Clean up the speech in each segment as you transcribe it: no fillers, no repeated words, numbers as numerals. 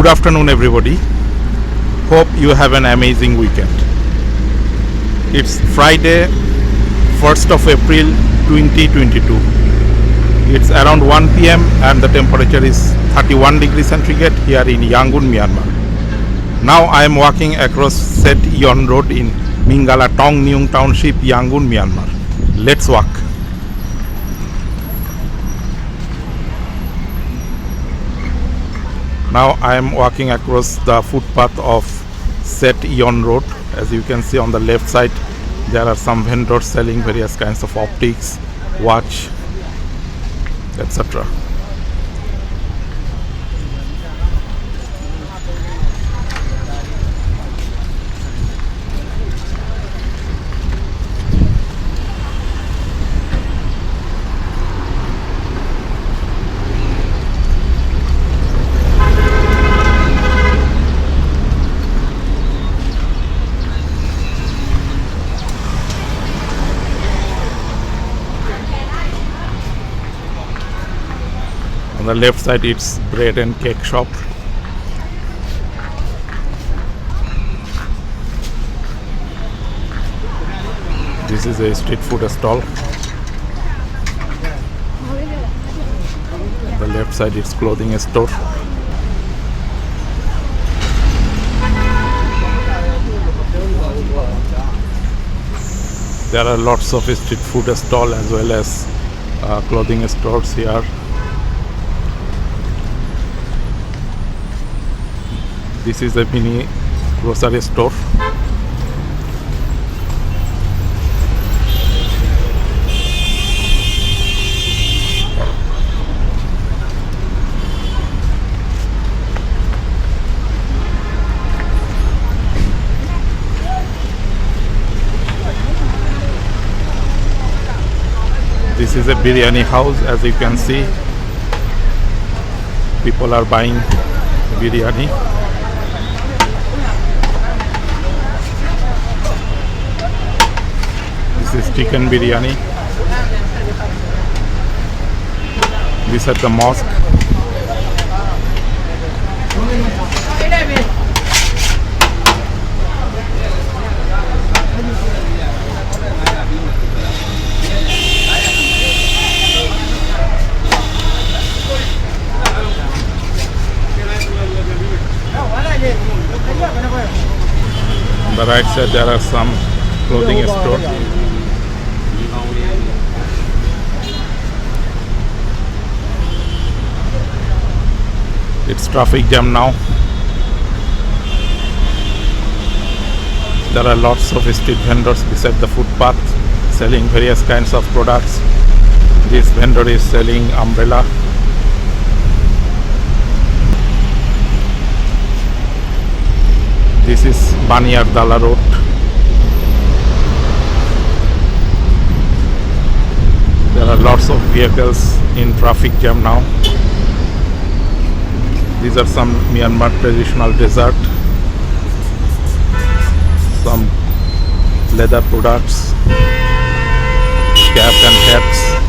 Good afternoon, everybody. Hope you have an amazing weekend. It's Friday, 1st of April 2022. It's around 1 p.m. and the temperature is 31 degrees centigrade here in Yangon, Myanmar. Now I am walking across Set Yon Road in Mingala Tong Nyung Township, Yangon, Myanmar. Let's walk. Now I am walking across the footpath of Set Yon Road. As you can see on the left side, there are some vendors selling various kinds of optics, watch, etc. On the left side, it's bread and cake shop. This is a street food stall. On the left side, it's clothing store. There are lots of street food stall as well as clothing stores here. This is a mini grocery store. This is a biryani house. As you can see, people are buying biryani. This is chicken biryani. This is the mosque. On the right side there are some clothing stores. It's traffic jam now. There are lots of street vendors beside the footpath selling various kinds of products. This vendor is selling umbrella. This is Baniar Dala Road. There are lots of vehicles in traffic jam now. These are some Myanmar traditional dessert, some leather products, cap and hats.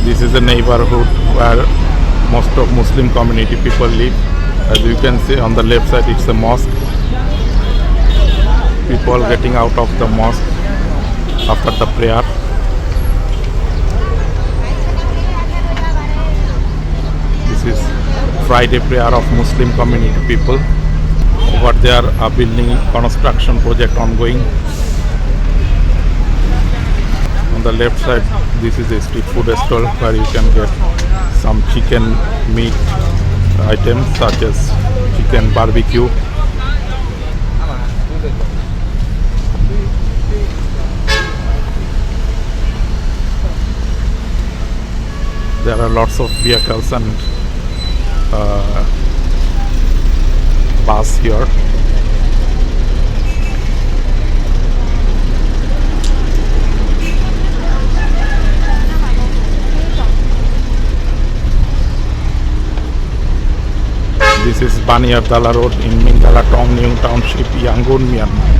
This is a neighborhood where most of Muslim community people live. As you can see on the left side, it's a mosque. People getting out of the mosque after the prayer. This is Friday prayer of Muslim community people. Over there, a building construction project ongoing. On the left side, this is a street food stall where you can get some chicken meat items such as chicken barbecue. There are lots of vehicles and bus here. This is Baniardala Road in Mingala Tongning Township, Yangon, Myanmar.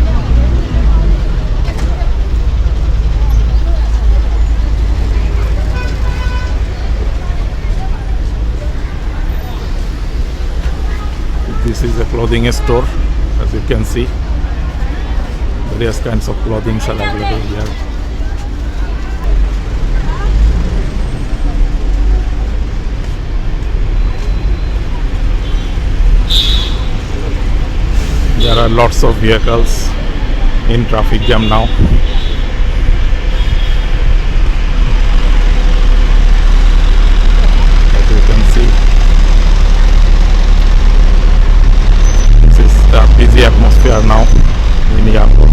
This is a clothing store, as you can see. Various kinds of clothing are available here. There are lots of vehicles in traffic jam now. As you can see, this is a busy atmosphere now in Yangon.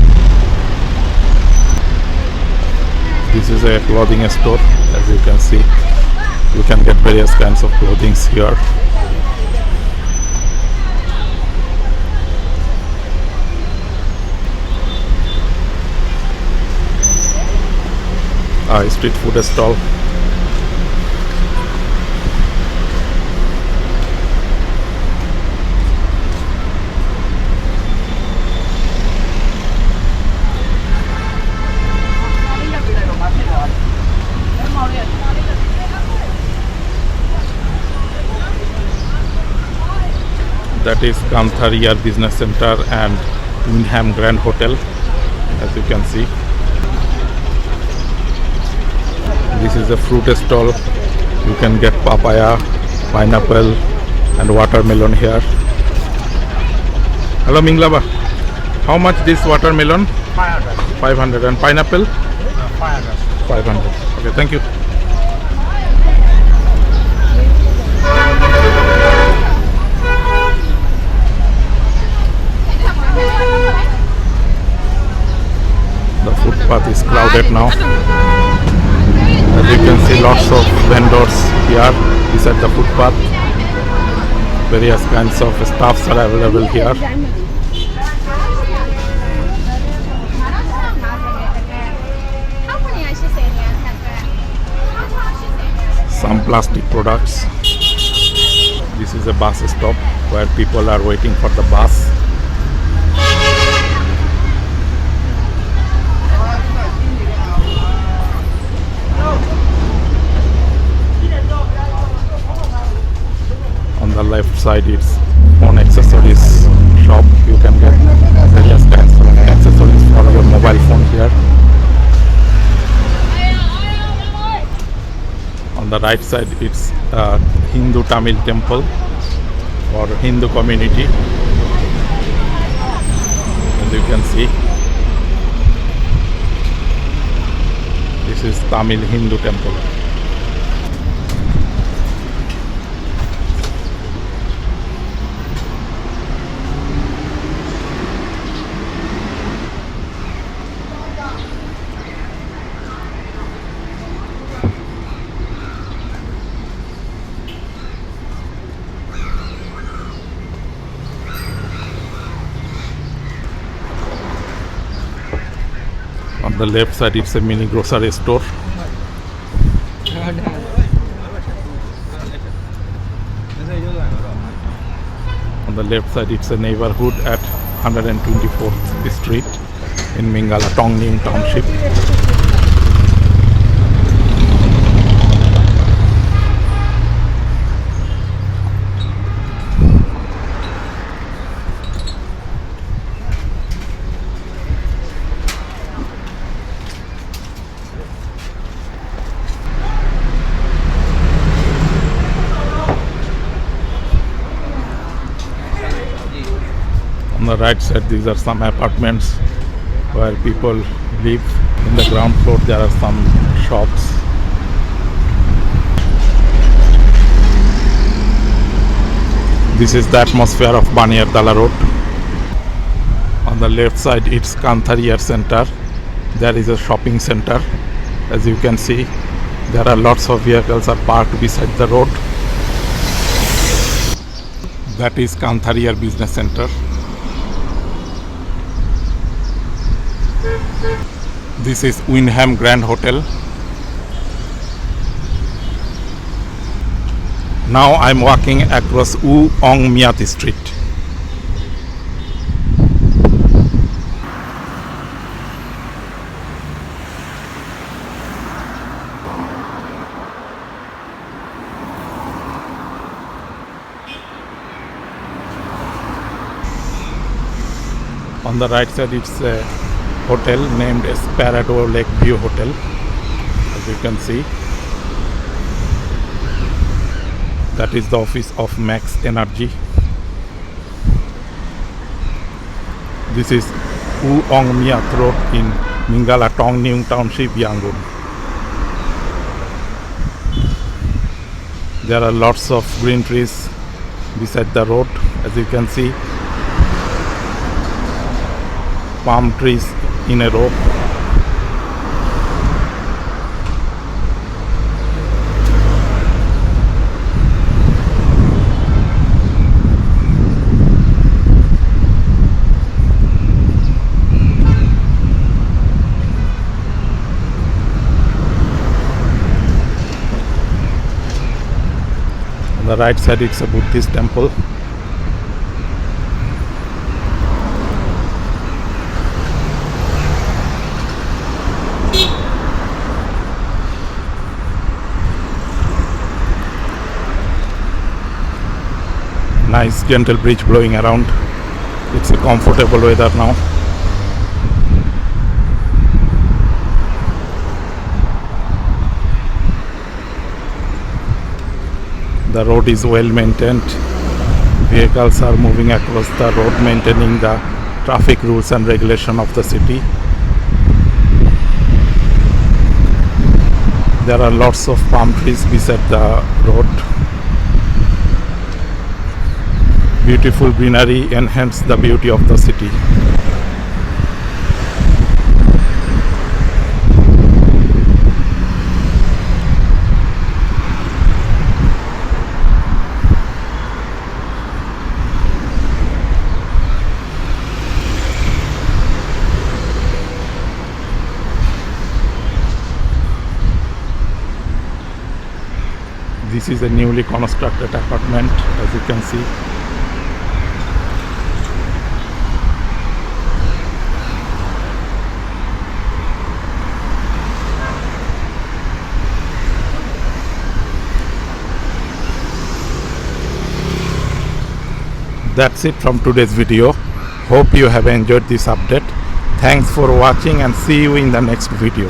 This is a clothing store, as you can see. You can get various kinds of clothing here. Street food stall. That is Kanthariyar Business Center and Windham Grand Hotel, as you can see. This is a fruit stall. You can get papaya, pineapple and watermelon here. Hello Minglaba, how much this watermelon? 500. 500 and pineapple? 500. 500. Okay, thank you. The footpath is crowded now. As you can see, lots of vendors here beside the footpath. Various kinds of stuffs are available here. Some plastic products. This is a bus stop where people are waiting for the bus. On the left side it's phone accessories shop. You can get various kinds of accessories for your mobile phone here. On the right side it's a Hindu Tamil temple or Hindu community, as you can see. This is Tamil Hindu temple. On the left side it's a mini grocery store. On the left side it's a neighborhood at 124th Street in Mingala Tongning Township. On the right side these are some apartments where people live. In the ground floor there are some shops. This is the atmosphere of Baniardala Road. On the left side it's Kanthariyar Center. There is a shopping center. As you can see, there are lots of vehicles are parked beside the road. That is Kanthariyar Business Center. This is Windham Grand Hotel. Now I'm walking across Wu Ong Miat Street. On the right side it's a hotel named Esperado Lakeview Hotel, as you can see. That is the office of Max Energy. This is Wu Ong Miat Road in Mingala Tong New Township, Yangon. There are lots of green trees beside the road, as you can see. Palm trees in a row. On the right side it's a Buddhist temple. Nice gentle breeze blowing around. It's a comfortable weather now. The road is well maintained. Vehicles are moving across the road, maintaining the traffic rules and regulation of the city. There are lots of palm trees beside the road. Beautiful greenery enhance the beauty of the city. This is a newly constructed apartment, as you can see. That's it from today's video. Hope you have enjoyed this update. Thanks for watching and see you in the next video.